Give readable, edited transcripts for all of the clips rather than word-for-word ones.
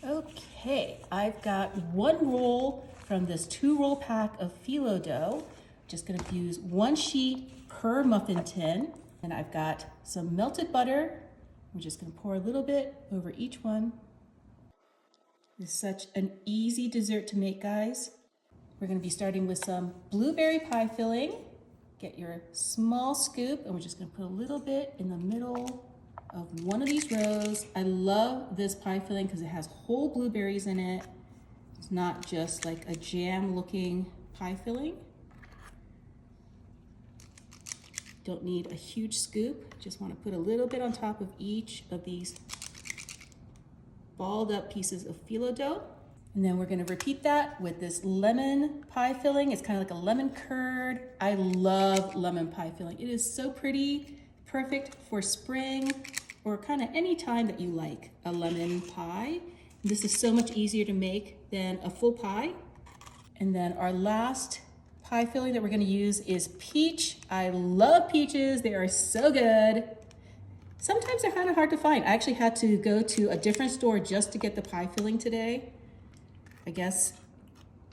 Okay, I've got one roll from this 2-roll pack of phyllo dough. Just gonna use 1 sheet per muffin tin. And I've got some melted butter. I'm just gonna pour a little bit over each one. It's such an easy dessert to make, guys. We're gonna be starting with some blueberry pie filling. Get your small scoop, and we're just gonna put a little bit in the middle of one of these rows. I love this pie filling because it has whole blueberries in it. It's not just like a jam looking pie filling. Don't need a huge scoop. Just want to put a little bit on top of each of these balled up pieces of phyllo dough. And then we're gonna repeat that with this lemon pie filling. It's kind of like a lemon curd. I love lemon pie filling. It is so pretty, perfect for spring or kind of any time that you like a lemon pie. This is so much easier to make than a full pie. And then our last pie filling that we're gonna use is peach. I love peaches, they are so good. Sometimes they're kind of hard to find. I actually had to go to a different store just to get the pie filling today. I guess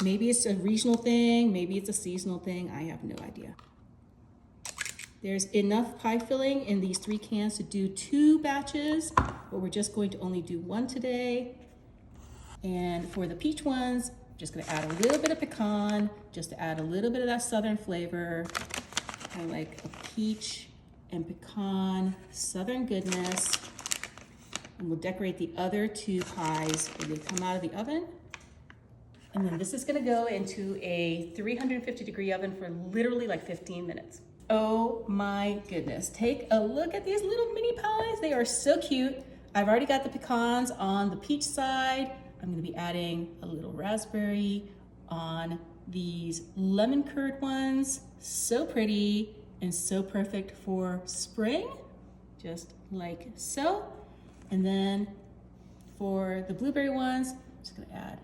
maybe it's a regional thing, maybe it's a seasonal thing, I have no idea. There's enough pie filling in these 3 cans to do 2 batches, but we're just going to only do 1 today. And for the peach ones, I'm just gonna add a little bit of pecan, just to add a little bit of that southern flavor. I like a peach and pecan southern goodness. And we'll decorate the other 2 pies when they come out of the oven. And then this is gonna go into a 350-degree oven for literally like 15 minutes. Oh my goodness, take a look at these little mini pies. They are so cute. I've already got the pecans on the peach side. I'm gonna be adding a little raspberry on these lemon curd ones. So pretty and so perfect for spring, just like so. And then for the blueberry ones, I'm just gonna add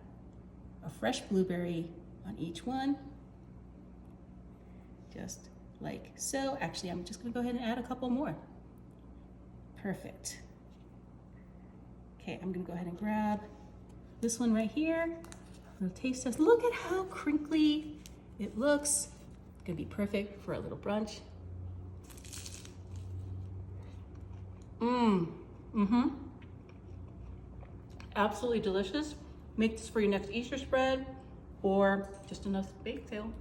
a fresh blueberry on each one, just like so. Actually, I'm just gonna go ahead and add a couple more. Perfect. Okay, I'm gonna go ahead and grab this one right here. A little taste test. Look at how crinkly it looks. It's gonna be perfect for a little brunch. Absolutely delicious. Make this for your next Easter spread or just enough bake sale.